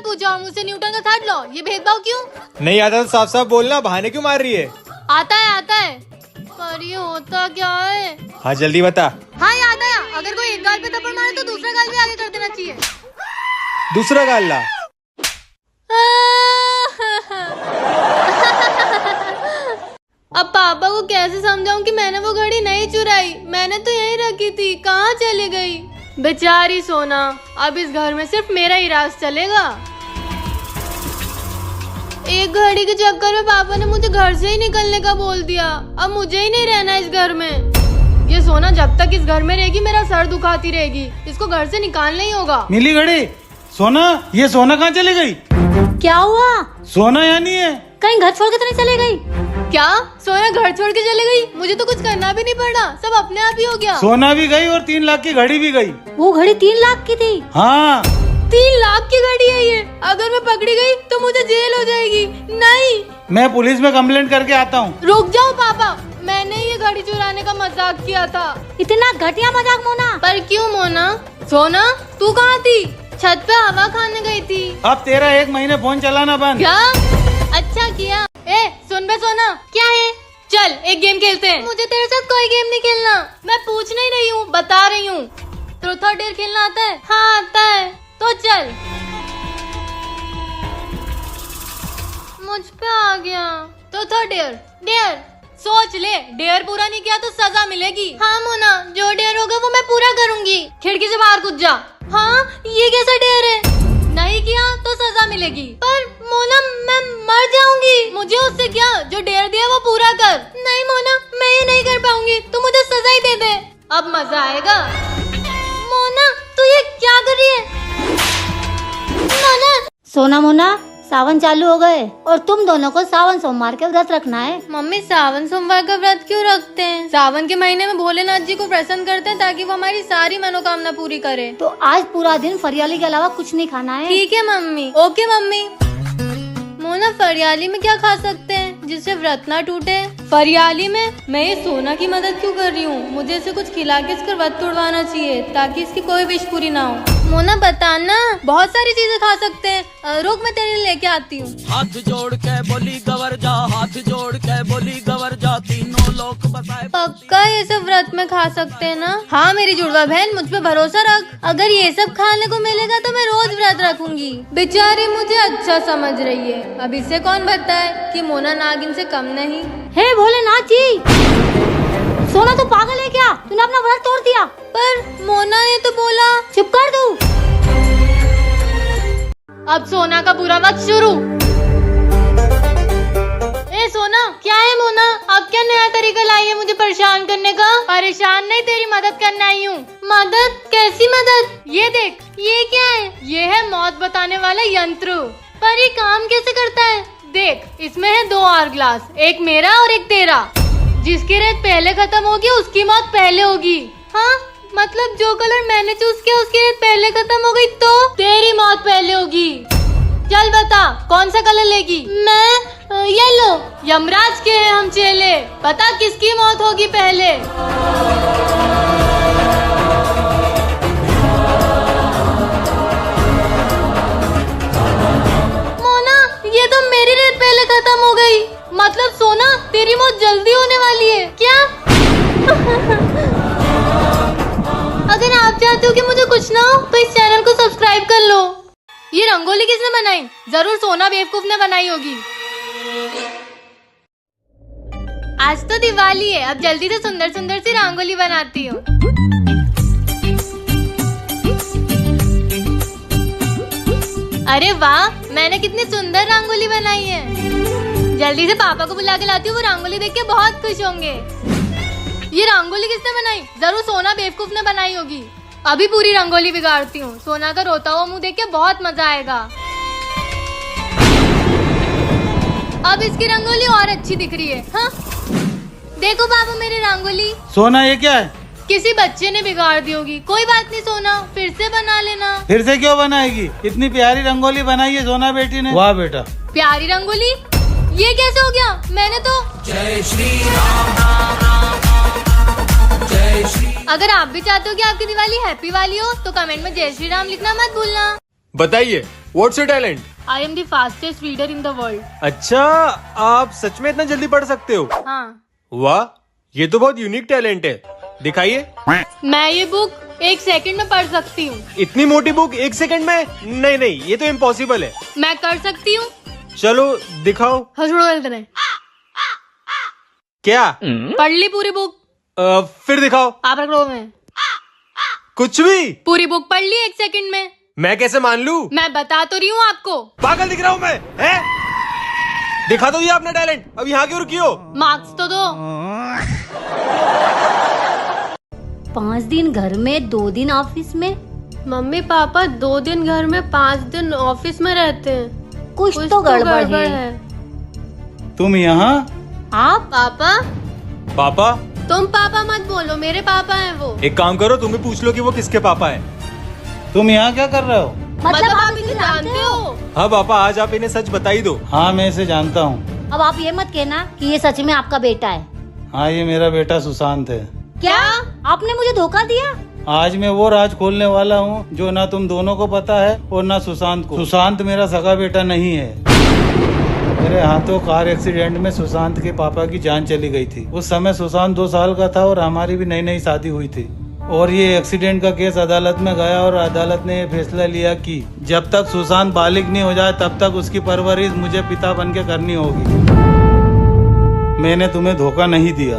पूछा और मुझसे न्यूटन का थर्ड लॉ। ये भेदभाव क्यों? नहीं आता तो साफ साफ बोलना, बहाने क्यों मार रही है? आता है पर ये होता क्या है? हाँ जल्दी बता। हाँ याद आया, अगर कोई एक गाल पे थप्पड़ मारे तो दूसरा गाल भी आगे कर देना चाहिए। दूसरा गाल ला। अब पापा को कैसे समझाऊं कि मैंने वो घड़ी नहीं चुराई, मैंने तो यहीं रखी थी, कहाँ चली गई? बेचारी सोना, अब इस घर में सिर्फ मेरा ही राज चलेगा। एक घड़ी के चक्कर में पापा ने मुझे घर से ही निकलने का बोल दिया। अब मुझे ही नहीं रहना इस घर में। ये सोना जब तक इस घर में रहेगी मेरा सर दुखाती रहेगी। इसको घर से निकालना ही होगा। मिली घड़ी? सोना, ये सोना कहाँ चली गई? क्या हुआ? सोना यहाँ नहीं है। कहीं घर छोड़ के तो नहीं चली गई? क्या सोना घर छोड़ के चले गई? मुझे तो कुछ करना भी नहीं पड़ा, सब अपने आप ही हो गया। सोना भी गई और 3 लाख की घड़ी भी गई। वो घड़ी 3 लाख की थी। हाँ 3 लाख की घड़ी है ये। अगर मैं पकड़ी गई तो मुझे जेल हो जाएगी। नहीं, मैं पुलिस में कंप्लेंट करके आता हूँ। रुक जाओ पापा, मैंने ये घड़ी चुराने का मजाक किया था। इतना घटिया मजाक मोना? पर क्यों मोना? सोना तू कहाँ थी? छत पे हवा खाने गई थी। अब तेरा 1 महीने फोन चलाना बंद। क्या? अच्छा किया। ए सुन बे सोना, क्या है? चल एक गेम खेलते हैं। मुझे तेरे साथ कोई गेम नहीं खेलना। मैं पूछ नहीं रही हूँ, बता रही हूँ। ट्रूथ और डेयर खेलना आता है? हाँ आता है, तो चल। मुझ पे आ गया। ट्रूथ और डेयर। डेयर सोच ले, डेयर पूरा नहीं किया तो सजा मिलेगी। हाँ मोना, जो डेयर होगा वो मैं पूरा करूँगी। खिड़की से बाहर कूद जा। हाँ ये कैसा डेयर है? नहीं किया तो सजा मिलेगी। पर मोना मैं मर जाऊंगी। मुझे उससे क्या, जो डेयर दिया वो पूरा कर। नहीं मोना, मैं ये नहीं कर पाऊंगी, तू मुझे सजा ही दे दे। अब मजा आएगा। मोना तू ये क्या कर रही है? मोना। सोना मोना, सावन चालू हो गए और तुम दोनों को सावन सोमवार के व्रत रखना है। मम्मी सावन सोमवार का व्रत क्यों रखते हैं? सावन के महीने में भोलेनाथ जी को प्रसन्न करते हैं ताकि वो हमारी सारी मनोकामना पूरी करे। तो आज पूरा दिन फरियाली के अलावा कुछ नहीं खाना है। ठीक है मम्मी। Okay mummy. मोना फरियाली में क्या खा सकते हैं जिससे व्रत ना टूटे? फरियाली में मैं ये सोना की मदद क्यों कर रही हूँ? मुझे इसे कुछ खिला के इसका व्रत तोड़वाना चाहिए ताकि इसकी कोई विश पूरी ना हो। मोना बताना, बहुत सारी चीजें खा सकते हैं। रुक मैं तेरे लिए लेके आती हूँ। हाथ जोड़ के बोली गवर जा, हाथ जोड़ के बोली गवर जा, तीनों लोग बसाए। पक्का ये सब व्रत में खा सकते हैं ना? हाँ मेरी जुड़वा बहन, मुझ पे भरोसा रख। अगर ये सब खाने को मिलेगा तो मैं रोज व्रत रखूंगी। बेचारी मुझे अच्छा समझ रही है। अब इससे कौन बताए कि मोना नागिन से कम नहीं। हे भोलेनाथ जी, सोना तो पागल है क्या? तूने अपना व्रत तोड़ दिया। पर मोना ने तो बोला। चुप कर तू। अब सोना का बुरा वक्त शुरू। ए सोना, क्या है मोना? अब क्या नया तरीका लाई है मुझे परेशान करने का? परेशान नहीं, तेरी मदद करने आई हूँ। मदद? कैसी मदद? ये देख, ये क्या है? ये है मौत बताने वाला यंत्र। पर ये काम कैसे करता है? देख, इसमें है 2 आवर ग्लास, एक मेरा और एक तेरा। जिसकी रेत पहले खत्म होगी उसकी मौत पहले होगी। हाँ मतलब जो कलर मैंने चूज किया उसकी रेत पहले खत्म हो गई तो तेरी मौत पहले होगी। चल बता कौन सा कलर लेगी? मैं येलो। यमराज के हैं हम चेले, पता किसकी मौत होगी पहले? मोना, ये तो मेरी रेत पहले खत्म हो गई। मतलब सोना तेरी मौत जल्दी होने वाली है क्या? अगर आप चाहते हो कि मुझे कुछ ना हो तो इस चैनल को सब्सक्राइब कर लो। ये रंगोली किसने बनाई? जरूर सोना बेवकूफ ने बनाई होगी। आज तो दिवाली है, अब जल्दी से सुंदर सुंदर सी रंगोली बनाती हूँ। अरे वाह, मैंने कितनी सुंदर रंगोली बनाई है। जल्दी से पापा को बुला के लाती हूँ, वो रंगोली देख के बहुत खुश होंगे। ये रंगोली किसने बनाई? जरूर सोना बेवकूफ ने बनाई होगी। अभी पूरी रंगोली बिगाड़ती हूँ। सोना का रोता हुआ मुंह देख के बहुत मजा आएगा। अब इसकी रंगोली और अच्छी दिख रही है। हाँ देखो बाबा मेरी रंगोली। सोना ये क्या है? किसी बच्चे ने बिगाड़ दी होगी। कोई बात नहीं सोना, फिर से बना लेना। फिर से क्यों बनाएगी? इतनी प्यारी रंगोली बनाई है सोना बेटी ने। वाह बेटा। प्यारी रंगोली? ये कैसे हो गया? मैंने तो जय श्री राम। अगर आप भी चाहते हो कि आपकी दिवाली हैप्पी वाली हो तो कमेंट में जय श्री राम लिखना मत भूलना। बताइए, what's your talent? I am the fastest reader in the world. अच्छा, आप सच में इतना जल्दी पढ़ सकते हो? हाँ, वाह, ये तो बहुत यूनिक टैलेंट है। दिखाइए। मैं ये बुक 1 सेकंड में पढ़ सकती हूँ। इतनी मोटी बुक 1 सेकंड में? नहीं नहीं, ये तो इम्पॉसिबल है। मैं कर सकती हूँ। चलो दिखाओ। क्या? पढ़ ली पूरी बुक? फिर दिखाओ। आप रख लो में। कुछ भी? पूरी बुक पढ़ ली 1 सेकंड में। मैं कैसे मान लूं? मैं बता तो रही हूँ आपको। पागल दिख रहा हूँ मैं? हैं? दिखा दो ये अपना टैलेंट। अब यहाँ क्यों रुकी हो? मार्क्स तो दो। 5 दिन घर में 2 दिन ऑफिस में। मम्मी पापा 2 दिन घर में 5 दिन ऑफिस में रहते हैं। कुछ तो गड़बड़ है। तुम यहाँ? आप? पापा? पापा? तुम पापा मत बोलो, मेरे पापा हैं वो। एक काम करो, तुम भी पूछ लो कि वो किसके पापा है। तुम यहाँ क्या कर रहे हो? मतलब आप इसे जानते हो? हाँ पापा, आज आप इन्हें सच बता ही दो। हाँ, मैं इसे जानता हूँ। अब आप ये मत कहना कि ये सच में आपका बेटा है। हाँ, ये मेरा बेटा सुशांत है। क्या? आपने मुझे धोखा दिया? आज मैं वो राज खोलने वाला हूँ जो ना तुम दोनों को पता है और ना सुशांत को। सुशांत मेरा सगा बेटा नहीं है। मेरे हाथों कार एक्सीडेंट में सुशांत के पापा की जान चली गई थी। उस समय सुशांत 2 साल का था और हमारी भी नई नई शादी हुई थी। और ये एक्सीडेंट का केस अदालत में गया और अदालत ने ये फैसला लिया कि जब तक सुशांत बालिग नहीं हो जाए तब तक उसकी परवरिश मुझे पिता बन के करनी होगी। मैंने तुम्हें धोखा नहीं दिया।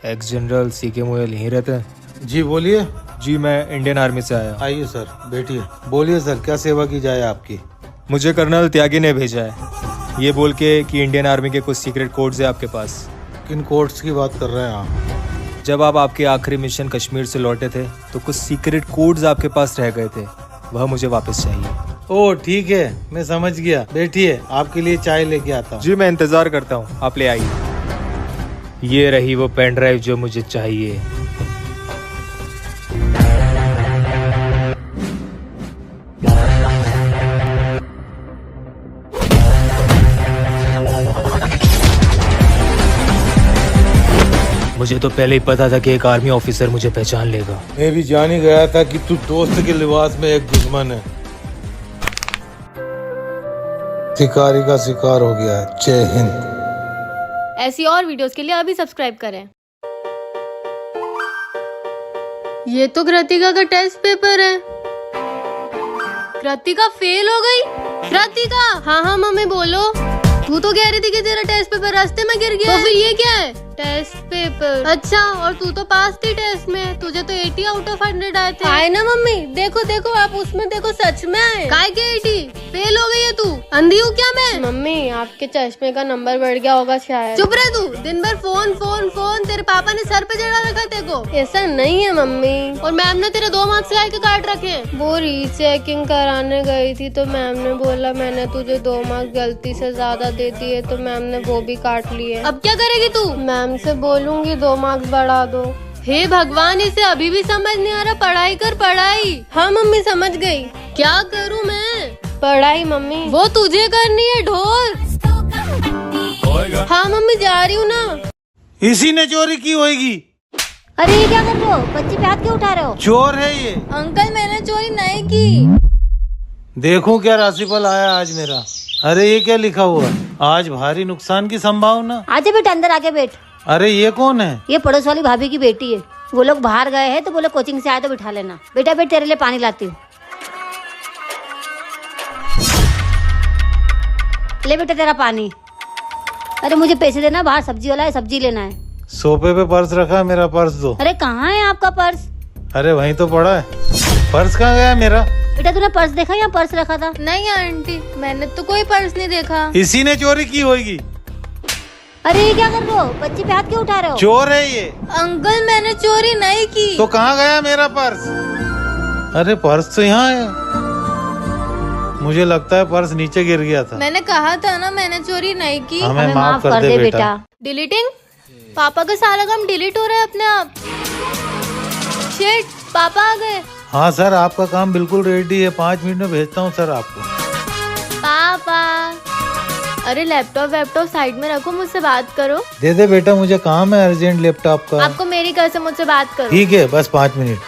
एक्स जनरल सीके मोयल यहीं रहते हैं? जी बोलिए। जी, मैं इंडियन आर्मी से आया। आइए सर, बैठिए। बोलिए सर, क्या सेवा की जाए आपकी? मुझे कर्नल त्यागी ने भेजा है, ये बोल के कि इंडियन आर्मी के कुछ सीक्रेट कोड्स है आपके पास। किन कोड्स की बात कर रहे हैं आप? जब आप आपके आखिरी मिशन कश्मीर से लौटे थे तो कुछ सीक्रेट कोड्स आपके पास रह गए थे, वह मुझे वापस चाहिए। ओह ठीक है, मैं समझ गया। बैठिए, आपके लिए चाय लेके आता हूँ। जी, मैं इंतजार करता हूँ, आप ले आइए। ये रही वो पेन ड्राइव जो मुझे चाहिए। मुझे तो पहले ही पता था कि एक आर्मी ऑफिसर मुझे पहचान लेगा। मैं भी जान ही गया था कि तू दोस्त के लिबास में एक दुश्मन है। शिकारी का शिकार हो गया है। जय हिंद। ऐसी और वीडियोस के लिए अभी सब्सक्राइब करें। ये तो कृतिका का टेस्ट पेपर है। कृतिका फेल हो गई। कृतिका! हाँ हाँ मम्मी बोलो। तू तो कह रही थी कि तेरा टेस्ट पेपर रास्ते में गिर गया। तो फिर ये क्या है? Test paper. अच्छा, और तू तो पास थी टेस्ट में, तुझे तो 80 आउट ऑफ 100 आए थे। आए ना मम्मी, देखो देखो आप उसमें देखो, सच में आए। काय के 80? फेल हो गई है तू? अंधी हूँ क्या मैं? मम्मी, आपके चश्मे का नंबर बढ़ गया होगा शायद। चुप रह तू, दिन भर फोन फोन फोन। तेरे पापा ने सर पे चढ़ा रखा तेरे को। ऐसा नहीं है मम्मी। और मैम ने तेरे 2 मार्क्स गाय के काट रखे। वो रीचेकिंग कराने गई थी तो मैम ने बोला मैंने तुझे 2 मार्क्स गलती से ज्यादा दे दिए, तो मैम ने वो भी काट लिए। अब क्या करेगी तू? मैम से बोलूंगी 2 मार्क्स बढ़ा दो। हे भगवान, इसे अभी भी समझ नहीं आ रहा। पढ़ाई कर पढ़ाई। हाँ मम्मी समझ गई। क्या करूँ मैं? पढ़ाई मम्मी। वो तुझे करनी है ढोल। हाँ मम्मी जा रही हूँ ना। इसी ने चोरी की होगी। अरे ये क्या कर रहे हो? बच्चे पे हाथ क्यों उठा रहे हो? चोर है ये। अंकल मैंने चोरी नहीं की। देखो क्या राशिफल आया आज मेरा। अरे ये क्या लिखा हुआ? आज भारी नुकसान की संभावना। आजा बेटा, अंदर आके बैठ। अरे ये कौन है? ये पड़ोस वाली भाभी की बेटी है। वो लोग बाहर गए हैं तो बोले कोचिंग से आए तो बिठा लेना। बेटा बेट, तेरे लिए पानी लाती हूँ। ले बेटा तेरा पानी। अरे मुझे पैसे देना, बाहर सब्जी वाला है, सब्जी लेना है। सोफे पे पर्स रखा है, मेरा पर्स दो। अरे कहाँ है आपका पर्स? अरे वहीं तो पड़ा है। पर्स कहाँ गया मेरा? बेटा तूने पर्स देखा या पर्स रखा था? नहीं आंटी, मैंने तो कोई पर्स नहीं देखा। इसी ने चोरी की होगी। अरे ये क्या कर रहे हो? बच्चे पे हाथ क्यों उठा रहे हो? चोर है ये। अंकल मैंने चोरी नहीं की। तो कहाँ गया मेरा पर्स? अरे पर्स तो यहाँ है। मुझे लगता है पर्स नीचे गिर गया था। मैंने कहा था ना मैंने चोरी नहीं की। हमें माफ कर दे बेटा। डिलीटिंग? पापा का सारा काम डिलीट हो रहा है अपने आप। शिट, पापा आ गए। हाँ सर, आपका काम बिल्कुल रेडी है। 5 मिनट में भेजता हूँ सर आपको। पापा, अरे लैपटॉप साइड में रखो, मुझसे बात करो। दे दे बेटा, मुझे काम है अर्जेंट लैपटॉप का। आपको मेरी कसम, मुझसे बात करो। ठीक है, बस 5 मिनट।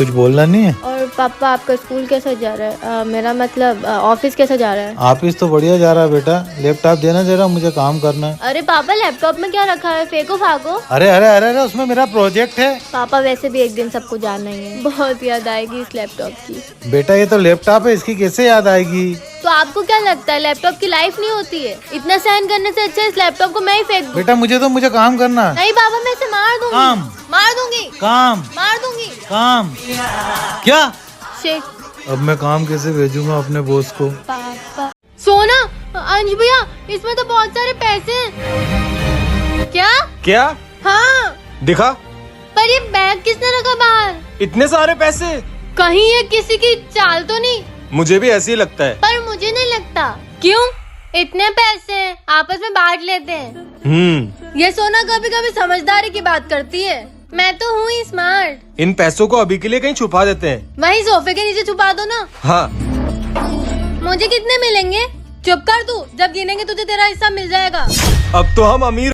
कुछ बोलना नहीं है? और पापा आपका स्कूल कैसा जा रहा है? मेरा मतलब ऑफिस कैसा जा रहा है? ऑफिस तो बढ़िया जा रहा है बेटा। लैपटॉप देना जरा, मुझे काम करना है। अरे पापा लैपटॉप में क्या रखा है? फेंको फाको। अरे अरे अरे अरे उसमें मेरा प्रोजेक्ट है। पापा वैसे भी एक दिन सबको जानना ही है। बहुत याद आएगी इस लैपटॉप की। बेटा ये तो लैपटॉप है, इसकी कैसे याद आएगी? तो आपको क्या लगता है लैपटॉप की लाइफ नहीं होती है? इतना सहन करने से अच्छा इस लैपटॉप को मैं ही फेंक दूं। बेटा मुझे काम करना है। नहीं पापा, मैं इसे मार दूंगी। काम। मार दूंगी। काम। मार दूंगी। काम। क्या? शिट। अब मैं काम कैसे भेजूंगा अपने बॉस को? पापा। सोना, अंश भैया, इसमें तो बहुत सारे पैसे हैं। क्या? क्या? हाँ। दिखा। पर ये बैग किसने रखा बाहर? इतने सारे पैसे? कहीं ये किसी की चाल तो नहीं? मुझे भी ऐसे ही लगता है। पर मुझे नहीं लगता। क्यों? इतने पैसे हैं, आपस में बांट लेते हैं। ये सोना कभी कभी समझदारी की बात करती है। मैं तो हूँ ही स्मार्ट। इन पैसों को अभी के लिए कहीं छुपा देते हैं। वहीं सोफे के नीचे छुपा दो ना। हाँ। मुझे कितने मिलेंगे? चुप कर तू, जब गिनेंगे तुझे तेरा हिस्सा मिल जाएगा। अब तो हम अमीर